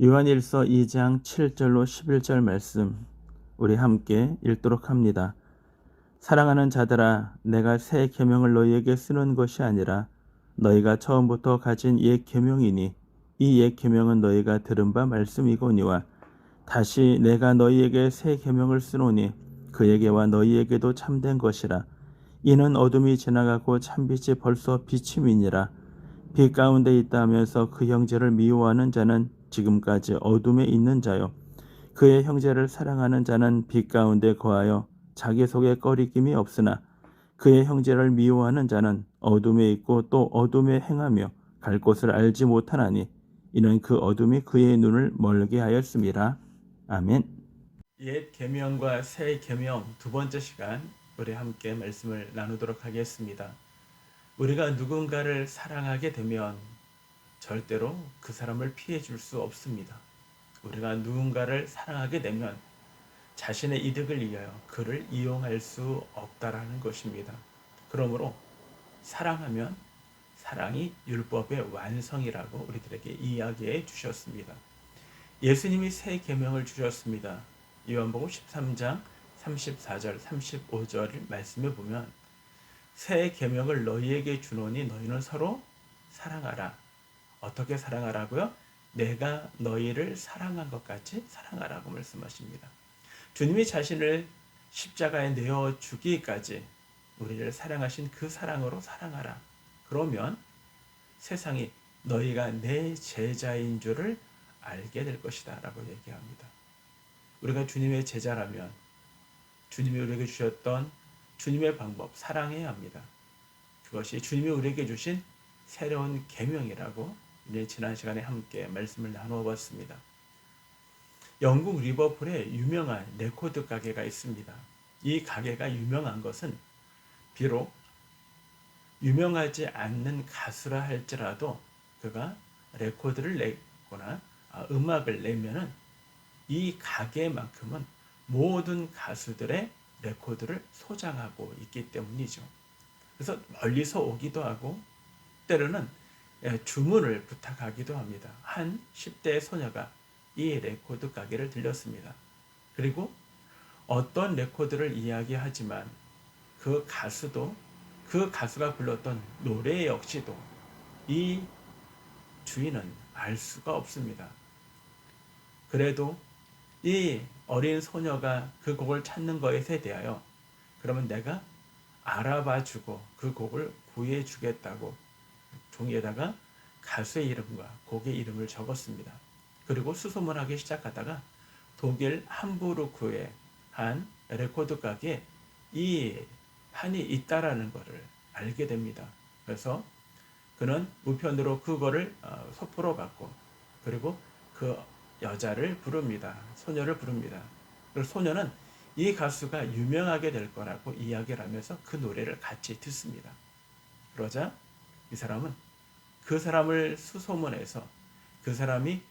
요한일서 2장 7절로 11절 말씀 우리 함께 읽도록 합니다. 사랑하는 자들아, 내가 새 계명을 너희에게 쓰는 것이 아니라 너희가 처음부터 가진 옛 계명이니 이 옛 계명은 너희가 들은 바 말씀이거니와 다시 내가 너희에게 새 계명을 쓰노니 그에게와 너희에게도 참된 것이라. 이는 어둠이 지나가고 참빛이 벌써 비침이니라. 빛 가운데 있다 하면서 그 형제를 미워하는 자는 지금까지 어둠에 있는 자요, 그의 형제를 사랑하는 자는 빛 가운데 거하여 자기 속에 꺼리낌이 없으나 그의 형제를 미워하는 자는 어둠에 있고 또 어둠에 행하며 갈 곳을 알지 못하나니 이는 그 어둠이 그의 눈을 멀게 하였음이라. 아멘. 옛 계명과 새 계명 두 번째 시간 우리 함께 말씀을 나누도록 하겠습니다. 우리가 누군가를 사랑하게 되면 절대로 그 사람을 피해 줄 수 없습니다. 우리가 누군가를 사랑하게 되면 자신의 이득을 위하여 그를 이용할 수 없다라는 것입니다. 그러므로 사랑하면 사랑이 율법의 완성이라고 우리들에게 이야기해 주셨습니다. 예수님이 새 계명을 주셨습니다. 요한복음 13장 34절 35절 말씀에 보면 새 계명을 너희에게 주노니 너희는 서로 사랑하라. 어떻게 사랑하라고요? 내가 너희를 사랑한 것 같이 사랑하라고 말씀하십니다. 주님이 자신을 십자가에 내어 주기까지 우리를 사랑하신 그 사랑으로 사랑하라. 그러면 세상이 너희가 내 제자인 줄을 알게 될 것이다 라고 얘기합니다. 우리가 주님의 제자라면 주님이 우리에게 주셨던 주님의 방법 사랑해야 합니다. 그것이 주님이 우리에게 주신 새로운 계명이라고 지난 시간에 함께 말씀을 나누어 봤습니다. 영국 리버풀에 유명한 레코드 가게가 있습니다. 이 가게가 유명한 것은 비록 유명하지 않는 가수라 할지라도 그가 레코드를 내거나 음악을 내면은 이 가게만큼은 모든 가수들의 레코드를 소장하고 있기 때문이죠. 그래서 멀리서 오기도 하고 때로는 주문을 부탁하기도 합니다. 한 10대 소녀가 이 레코드 가게를 들렸습니다. 그리고 어떤 레코드를 이야기하지만 그 가수도 그 가수가 불렀던 노래 역시도 이 주인은 알 수가 없습니다. 그래도 이 어린 소녀가 그 곡을 찾는 것에 대하여 그러면 내가 알아봐주고 그 곡을 구해주겠다고 종이에다가 가수의 이름과 곡의 이름을 적었습니다. 그리고 수소문하기 시작하다가 독일 함부르크의 한 레코드 가게에 이 판이 있다라는 것을 알게 됩니다. 그래서 그는 우편으로 그거를 소포로 받고 그리고 그 여자를 부릅니다. 소녀를 부릅니다. 그리고 소녀는 이 가수가 유명하게 될 거라고 이야기를 하면서 그 노래를 같이 듣습니다. 그러자 이 사람은 그 사람을 수소문해서 그 사람이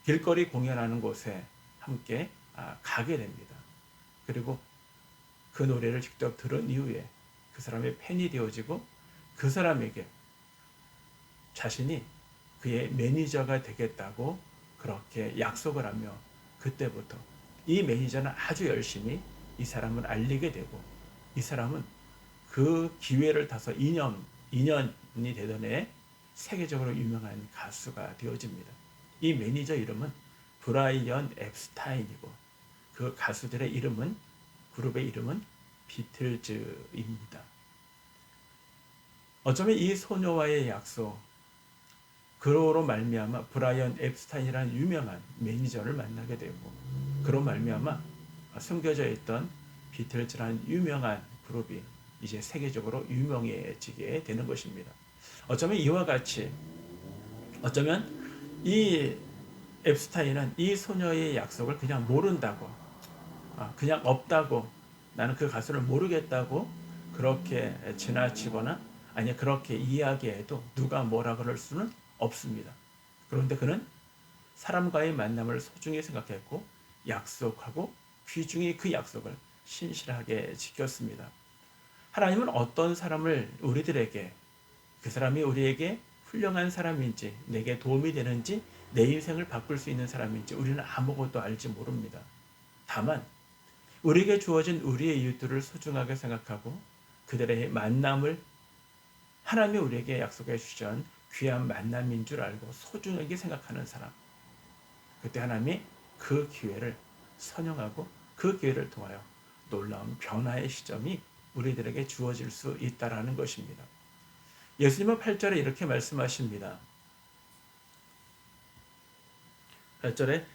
길거리 공연하는 곳에 함께 가게 됩니다. 그리고 그 노래를 직접 들은 이후에 그 사람의 팬이 되어지고 그 사람에게 자신이 그의 매니저가 되겠다고 그렇게 약속을 하며 그때부터 이 매니저는 아주 열심히 이 사람을 알리게 되고 이 사람은 그 기회를 타서 2년이 되던 해 세계적으로 유명한 가수가 되어집니다. 이 매니저 이름은 브라이언 앱스타인이고 그 가수들의 이름은 그룹의 이름은 비틀즈입니다. 어쩌면 이 소녀와의 약속 그로로 말미암아 브라이언 앱스타인이라는 유명한 매니저를 만나게 되고 그로 말미암아 숨겨져 있던 비틀즈라는 유명한 그룹이 이제 세계적으로 유명해지게 되는 것입니다. 어쩌면 이와 같이 어쩌면 이 앱스타인은 이 소녀의 약속을 그냥 모른다고 그냥 없다고 나는 그 가수를 모르겠다고 그렇게 지나치거나 아니 그렇게 이야기해도 누가 뭐라 그럴 수는 없습니다. 그런데 그는 사람과의 만남을 소중히 생각했고 약속하고 귀중히 그 약속을 신실하게 지켰습니다. 하나님은 어떤 사람을 우리들에게 그 사람이 우리에게 훌륭한 사람인지 내게 도움이 되는지 내 인생을 바꿀 수 있는 사람인지 우리는 아무것도 알지 모릅니다. 다만 우리에게 주어진 우리의 이웃들을 소중하게 생각하고 그들의 만남을 하나님이 우리에게 약속해 주신 귀한 만남인 줄 알고 소중하게 생각하는 사람, 그때 하나님이 그 기회를 선용하고 그 기회를 통하여 놀라운 변화의 시점이 우리들에게 주어질 수 있다라는 것입니다. 예수님은 8절에 이렇게 말씀하십니다. 8절에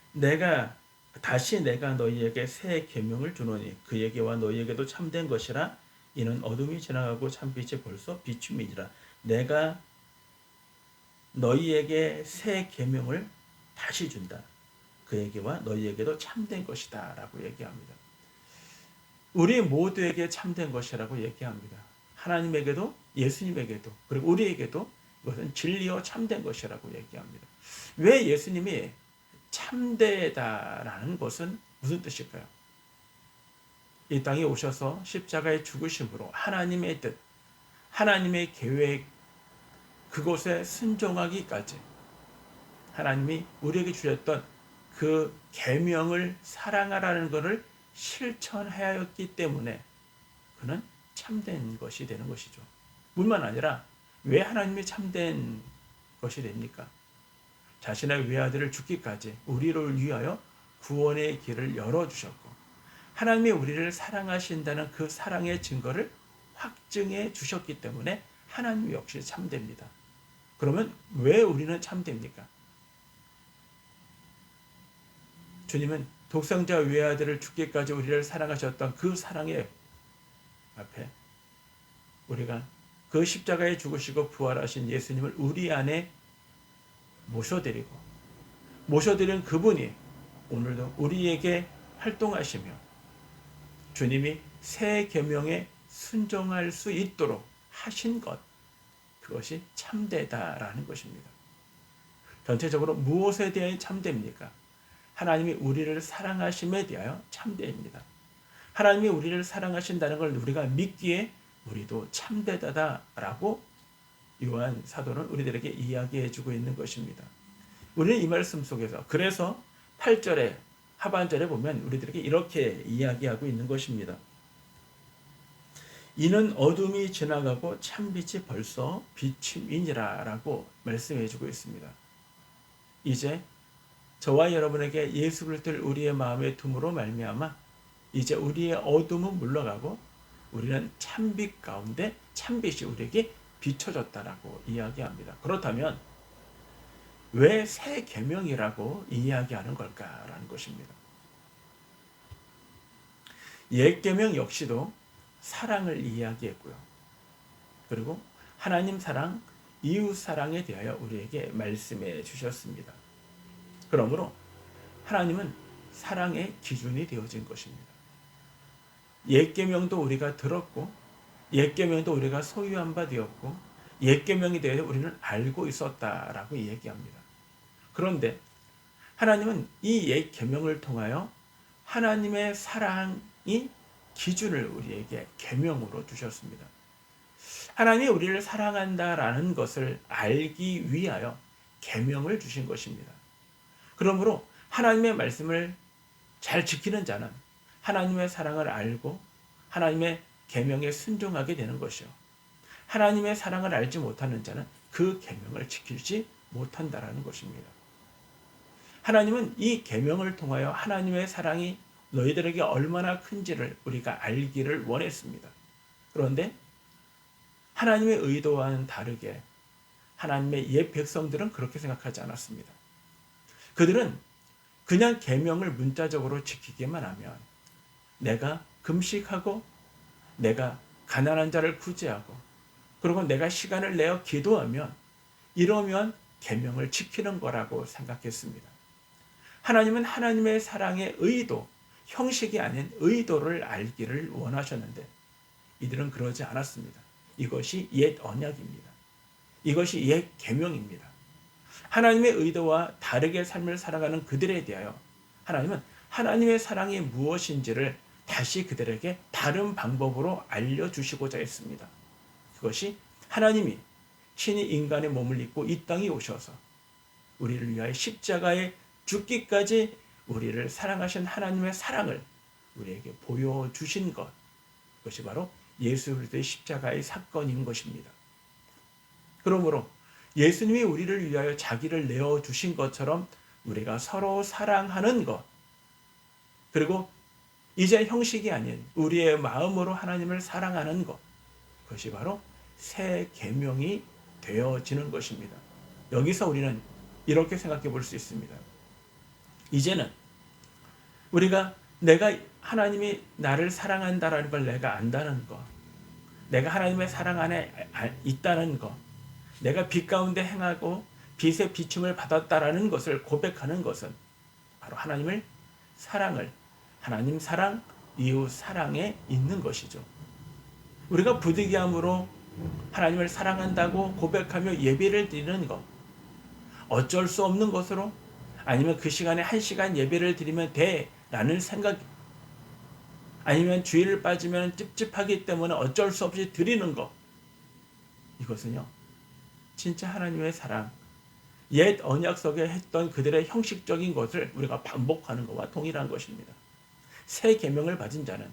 다시 내가 너희에게 새 계명을 주노니 그에게와 너희에게도 참된 것이라. 이는 어둠이 지나가고 참빛이 벌써 비춤이니라. 내가 너희에게 새 계명을 다시 준다. 그에게와 너희에게도 참된 것이다 라고 얘기합니다. 우리 모두에게 참된 것이라고 얘기합니다. 하나님에게도 예수님에게도 그리고 우리에게도 이것은 진리요 참된 것이라고 얘기합니다. 왜 예수님이 참되다라는 것은 무슨 뜻일까요? 이 땅에 오셔서 십자가의 죽으심으로 하나님의 뜻, 하나님의 계획, 그곳에 순종하기까지 하나님이 우리에게 주셨던 그 계명을 사랑하라는 것을 실천하였기 때문에 그는 참된 것이 되는 것이죠. 뿐만 아니라 왜 하나님이 참된 것이 됩니까? 자신의 외아들을 죽기까지 우리를 위하여 구원의 길을 열어주셨고 하나님이 우리를 사랑하신다는 그 사랑의 증거를 확증해 주셨기 때문에 하나님 역시 참됩니다. 그러면 왜 우리는 참됩니까? 주님은 독생자 외아들을 죽기까지 우리를 사랑하셨던 그 사랑의 앞에 우리가 그 십자가에 죽으시고 부활하신 예수님을 우리 안에 모셔드린 그분이 오늘도 우리에게 활동하시며 주님이 새 계명에 순종할 수 있도록 하신 것, 그것이 참되다라는 것입니다. 전체적으로 무엇에 대해 참됩니까? 하나님이 우리를 사랑하심에 대하여 참되입니다. 하나님이 우리를 사랑하신다는 걸 우리가 믿기에 우리도 참되다라고 요한 사도는 우리들에게 이야기해 주고 있는 것입니다. 우리는 이 말씀 속에서 그래서 8절에 하반절에 보면 우리들에게 이렇게 이야기하고 있는 것입니다. 이는 어둠이 지나가고 참빛이 벌써 비침이니라 라고 말씀해 주고 있습니다. 이제 저와 여러분에게 예수 그리스도를 우리의 마음에 둠으로 말미암아 이제 우리의 어둠은 물러가고 우리는 참빛 가운데 참빛이 우리에게 비춰졌다라고 이야기합니다. 그렇다면 왜 새 계명이라고 이야기하는 걸까라는 것입니다. 옛 계명 역시도 사랑을 이야기했고요. 그리고 하나님 사랑, 이웃 사랑에 대하여 우리에게 말씀해 주셨습니다. 그러므로 하나님은 사랑의 기준이 되어진 것입니다. 옛 계명도 우리가 들었고 옛 계명도 우리가 소유한 바 되었고 옛 계명에 대해서 우리는 알고 있었다라고 얘기합니다. 그런데 하나님은 이 옛 계명을 통하여 하나님의 사랑이 기준을 우리에게 계명으로 주셨습니다. 하나님이 우리를 사랑한다라는 것을 알기 위하여 계명을 주신 것입니다. 그러므로 하나님의 말씀을 잘 지키는 자는 하나님의 사랑을 알고 하나님의 계명에 순종하게 되는 것이요. 하나님의 사랑을 알지 못하는 자는 그 계명을 지키지 못한다라는 것입니다. 하나님은 이 계명을 통하여 하나님의 사랑이 너희들에게 얼마나 큰지를 우리가 알기를 원했습니다. 그런데 하나님의 의도와는 다르게 하나님의 옛 백성들은 그렇게 생각하지 않았습니다. 그들은 그냥 계명을 문자적으로 지키기만 하면 내가 금식하고 내가 가난한 자를 구제하고 그리고 내가 시간을 내어 기도하면 이러면 계명을 지키는 거라고 생각했습니다. 하나님은 하나님의 사랑의 의도, 형식이 아닌 의도를 알기를 원하셨는데 이들은 그러지 않았습니다. 이것이 옛 언약입니다. 이것이 옛 계명입니다. 하나님의 의도와 다르게 삶을 살아가는 그들에 대하여 하나님은 하나님의 사랑이 무엇인지를 다시 그들에게 다른 방법으로 알려주시고자 했습니다. 그것이 하나님이 친히 인간의 몸을 입고 이 땅에 오셔서 우리를 위하여 십자가에 죽기까지 우리를 사랑하신 하나님의 사랑을 우리에게 보여주신 것, 그것이 바로 예수 그리스도의 십자가의 사건인 것입니다. 그러므로 예수님이 우리를 위하여 자기를 내어주신 것처럼 우리가 서로 사랑하는 것, 그리고 이제 형식이 아닌 우리의 마음으로 하나님을 사랑하는 것, 그것이 바로 새 계명이 되어지는 것입니다. 여기서 우리는 이렇게 생각해 볼 수 있습니다. 이제는 우리가 내가 하나님이 나를 사랑한다라는 걸 내가 안다는 것, 내가 하나님의 사랑 안에 있다는 것, 내가 빛 가운데 행하고 빛의 비춤을 받았다라는 것을 고백하는 것은 바로 하나님을 사랑을, 하나님 사랑, 이웃 사랑에 있는 것이죠. 우리가 부득이함으로 하나님을 사랑한다고 고백하며 예배를 드리는 것, 어쩔 수 없는 것으로, 아니면 그 시간에 1시간 예배를 드리면 돼 라는 생각, 아니면 주일을 빠지면 찝찝하기 때문에 어쩔 수 없이 드리는 것, 이것은요 진짜 하나님의 사랑, 옛 언약 속에 했던 그들의 형식적인 것을 우리가 반복하는 것과 동일한 것입니다. 새 계명을 받은 자는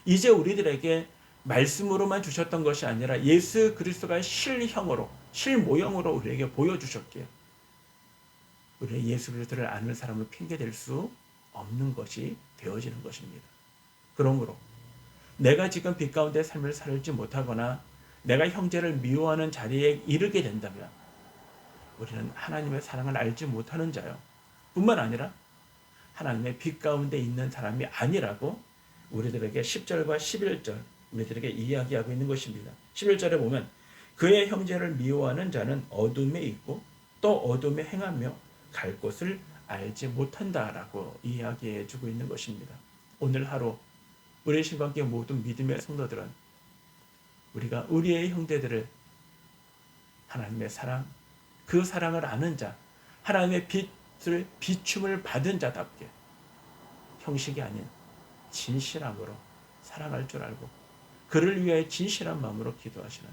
이제 우리들에게 말씀으로만 주셨던 것이 아니라 예수 그리스도가 실형으로, 실모형으로 우리에게 보여주셨기에 우리의 예수 그리스도를 아는 사람을 핑계댈 수 없는 것이 되어지는 것입니다. 그러므로 내가 지금 빛 가운데 삶을 살지 못하거나 내가 형제를 미워하는 자리에 이르게 된다면 우리는 하나님의 사랑을 알지 못하는 자요, 뿐만 아니라 하나님의 빛 가운데 있는 사람이 아니라고 우리들에게 10절과 11절 우리들에게 이야기하고 있는 것입니다. 11절에 보면 그의 형제를 미워하는 자는 어둠에 있고 또 어둠에 행하며 갈 곳을 알지 못한다라고 이야기해 주고 있는 것입니다. 오늘 하루 우리의 신방계 모든 믿음의 성도들은 우리가 우리의 형제들을 하나님의 사랑, 그 사랑을 아는 자, 하나님의 빛을 비춤을 받은 자답게 형식이 아닌 진실함으로 사랑할 줄 알고 그를 위하여 진실한 마음으로 기도하시는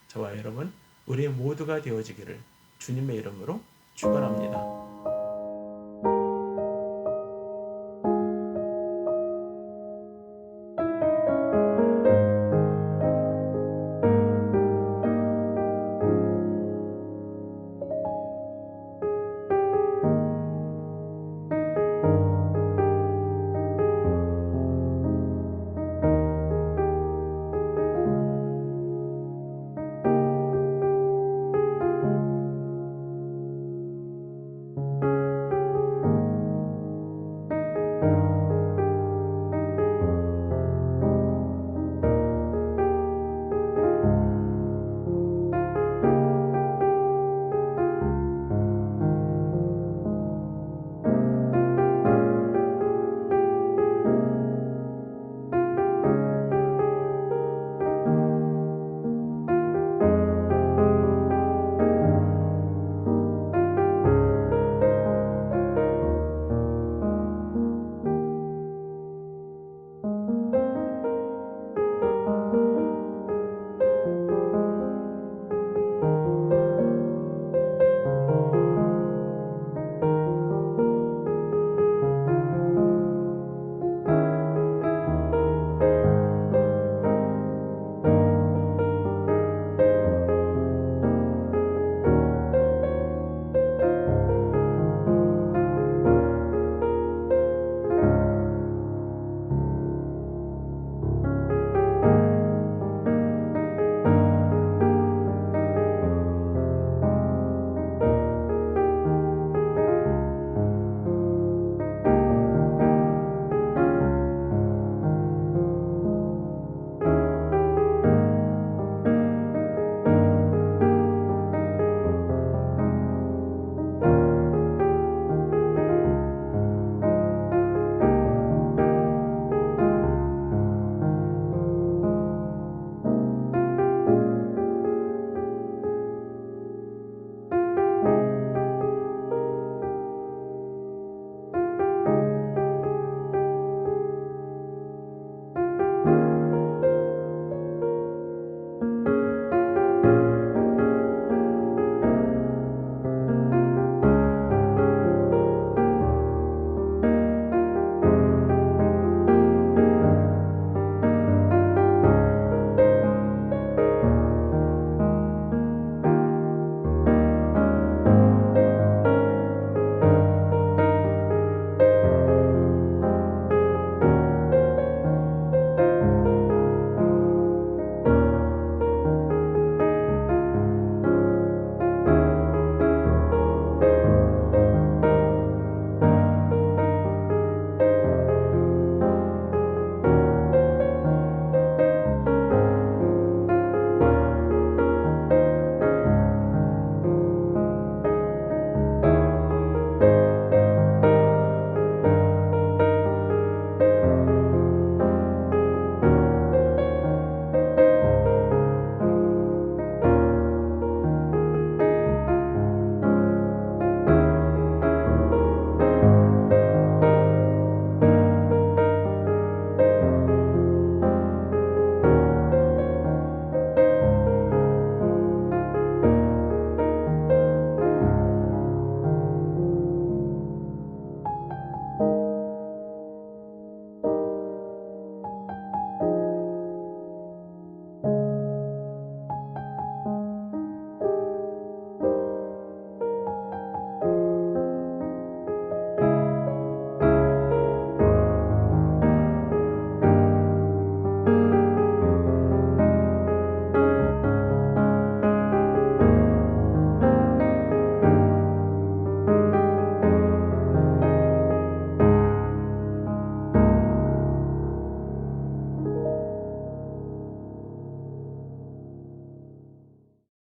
저와 여러분 우리 모두가 되어지기를 주님의 이름으로 축원합니다.